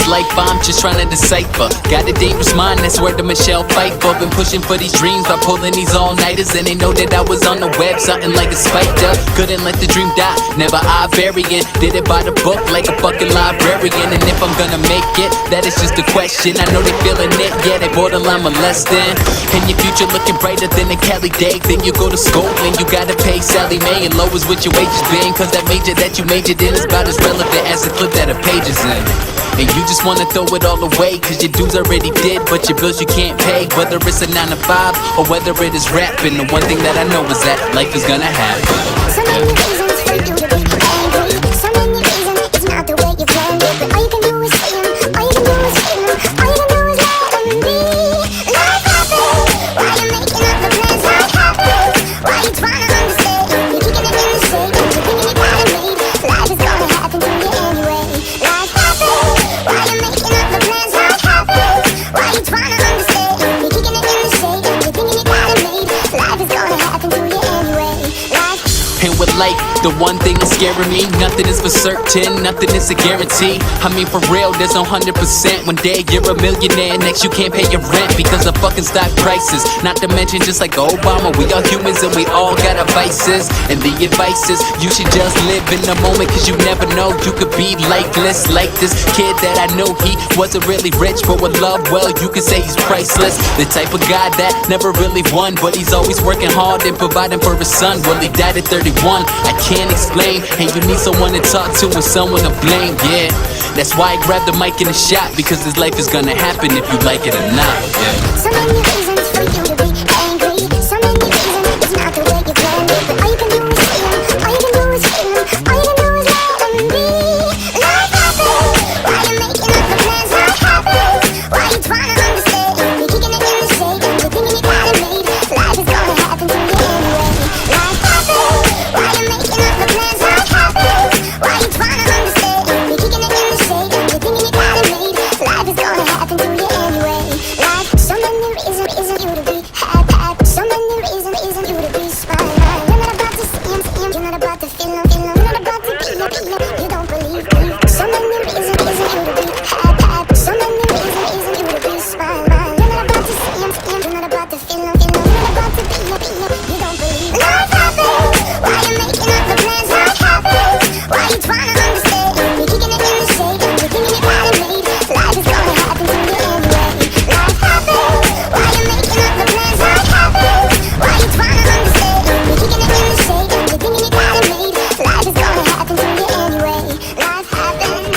life I'm just trying to decipher. Got a dangerous mind, that's word to Michelle Pfeiffer. Been pushing for these dreams by pulling these all-nighters, and they know that I was on the web, something like a spider. Couldn't let the dream die, never I vary it. Did it by the book like a fucking librarian. And if I'm gonna make it, that is just a question. I know they feeling it, yeah, they borderline molesting. And your future looking brighter than a Cali day. Then you go to school and you gotta pay Sally Mae, and lowers what your wages been, cause that major that you majored in is about as relevant as the clip that a page is in. And you just wanna throw it all away, cause your dues already did, but your bills you can't pay. Whether it's a 9 to 5 or whether it is rapping, the one thing that I know is that life is gonna happen. So many reasons for you to be angry. So many reasons it's not the way you planned it. But all you can do is see him, all you can do is feel him, all you can do is let him be. Life happens, why you making up the plans? Life happens, why you trying to understand? You're kicking it in the shade, and you're thinking you got it made. Life is gonna happen to you anyway. Life happens, why you making up the plans? Life happens, why you trying to understand? You're kicking it in the shade, and you're thinking you got it made. Life is gonna happen to you anyway. And with life, the one thing that's scaring me, nothing is for certain, nothing is a guarantee. I mean for real, there's no 100%. One day you're a millionaire, next you can't pay your rent because of fucking stock prices. Not to mention just like Obama, we are humans and we all got our vices. And the advice is, you should just live in the moment, cause you never know, you could be lifeless. Like this kid that I knew, he wasn't really rich, but with love, well, you could say he's priceless. The type of guy that never really won, but he's always working hard and providing for his son. Well, he died at 31, I can't explain, and you need someone to talk to and someone to blame, yeah. That's why I grabbed the mic and a shot, because this life is gonna happen if you like it or not, yeah. So many reasons for you to be angry. So many reasons it's not the way you planned it. But all you can do is see him, all you can do is feel him, all you can do is let him be. Life happens, why you making up the plans? Life happens, why you trying to understand? You're kicking it in the shade, and you're thinking you got it made. Life is gonna happen to you anyway. Life happens, why you making up the plans? Life happens, why you trying to understand? You're kicking it in the shade, and you're thinking you got it made. Life is gonna happen to you anyway. Life, so many reasons you to be happy. So many reasons you to be smiling. You're not about to see him, you're not about to feel him, you're not about to be him, you don't believe me. So many reasons you to be happy. So many reasons you to be smiling. You're not about to see him, you're not about to feel him, you're not about to be him, you don't believe me. Life happens, why you making up the plans? Life happens, why you trying to understand? You're kicking it in the shade, and you're thinking you got it made. Life is gonna happen to you anyway. Life happens, why you making up the plans? Life happens, why you trying to understand? You're kicking it in the shade, and you're thinking you got it made. Life is gonna happen to you anyway. Life happens,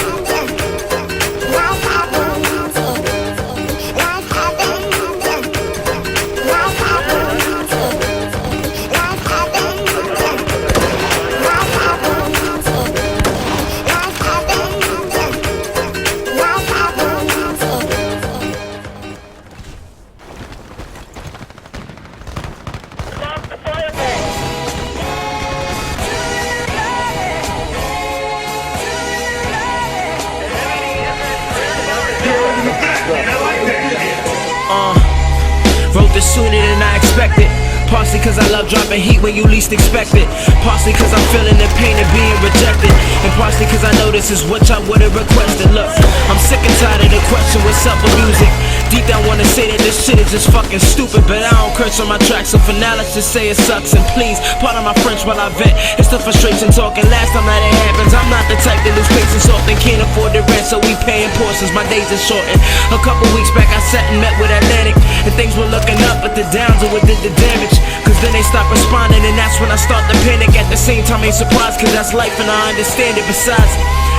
life happens, life happens, life happens, life happens, life Wrote this sooner than I expected. Partially cause I love dropping heat when you least expect it. Partially cause I'm feeling the pain of being rejected. And partially cause I know this is what y'all would've requested. Look, I'm sick and tired of the question with self-abusing. Deep down wanna say that this shit is just fucking stupid, but I don't curse on my track, so for now let's just say it sucks. And please, pardon my French while I vent. It's the frustration talking. Last time that it happens, I'm not the type that lose patience often. Can't afford the rent, so we paying portions. My days are shortened. A couple weeks back I sat and met with Atlantic, and things were looking up, but the downs are what did the damage. Cause then they stop responding, and that's when I start to panic. At the same time ain't surprised, cause that's life and I understand it. Besides,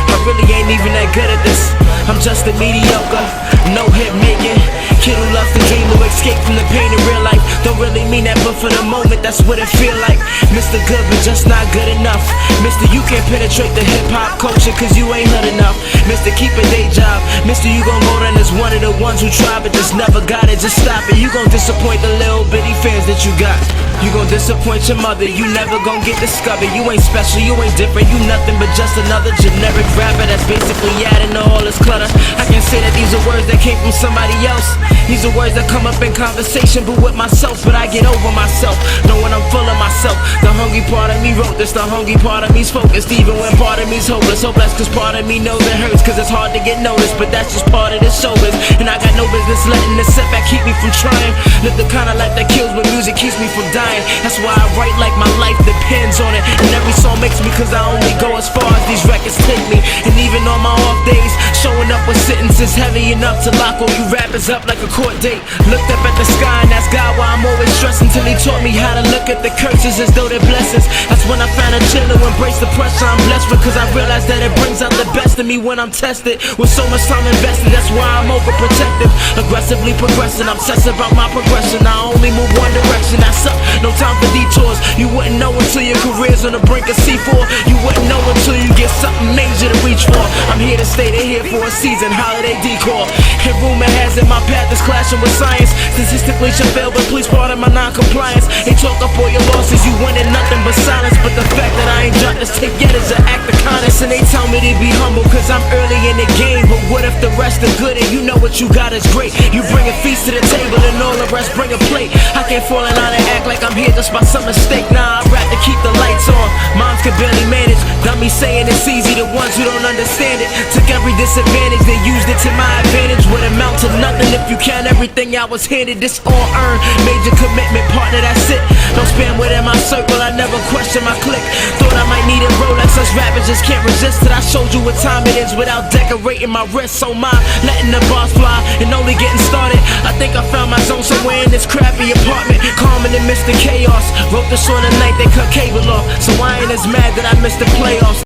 I really ain't even that good at this. I'm just a mediocre, no hit making kid who loves to dream, to escape from the pain in real life. Don't really mean that, but for the moment that's what it feel like. Mr. Good but just not good enough. Mr. You can't penetrate the hip-hop culture cause you ain't hood enough. Mr. Keep a day job. Mr. You gon' go down as one of the ones who try but just never got it. Just stop it. You gon' disappoint the little bitty fans that you got. You gon' disappoint your mother. You never gon' get discovered. You ain't special, you ain't different. You nothing but just another generic rapper that's basically adding to all this clutter. I can say that these are words that came from somebody else. These are words that come up in conversation, but with myself, but I get over myself, knowing I'm full of myself. The hungry part of me wrote this, the hungry part of me's focused, even when part of me's hopeless. Hopeless cause part of me knows it hurts, cause it's hard to get noticed, but that's just part of the showbiz. And I got no business letting this setback keep me from trying. Live the kind of life that kills, but music keeps me from dying. That's why I write like my life depends on it. And every song makes me, cause I only go as far as these records take me. And even on my off days, showing up with sentences heavy enough to lock all you rappers up like a court date. Looked up at the sky and asked God why I'm always stressing, till he taught me how to look at the curses as though they're blessings. That's when I found a chill to embrace the pressure I'm blessed with, cause I realized that it brings out the best in me when I'm tested. With so much time invested, that's why I'm overprotective, aggressively progressing, obsessive about my progression. I only move one direction, that's up, no time for detours. You wouldn't know until your career's on the brink of C4. You wouldn't know until you get something major to reach for. I'm here to stay, they're here for a season, holiday decor. And rumor has it my path is clashing with science. Statistically should fail, but please pardon my non-compliance. They talk up all your losses, you wanted nothing but silence. But the fact that I ain't dropped this tape yet is an act of kindness. And they tell me to be humble, cause I'm early in the game. But what if the rest are good and you know what you got is great? You bring a feast to the table and all the rest bring a plate. I can't fall in line and act like I'm here just by some mistake. Nah, I rap to keep the lights on, moms can barely manage. Dummies saying it's easy, the ones who don't understand it. Took every disadvantage, they used it to my advantage. Would amount to nothing if you count everything I was handed. This all earned, major commitment, partner, that's it. Don't spam within my circle, I never question my clique. Thought I might need a Rolex, us rappers just can't resist it. I showed you what time it is without decorating my wrist. So mine, letting the bars fly and only getting started. I think I found my zone somewhere in this crappy apartment, calming and missed the chaos. Wrote this on the night they cut cable off, so I ain't as mad that I missed the playoffs.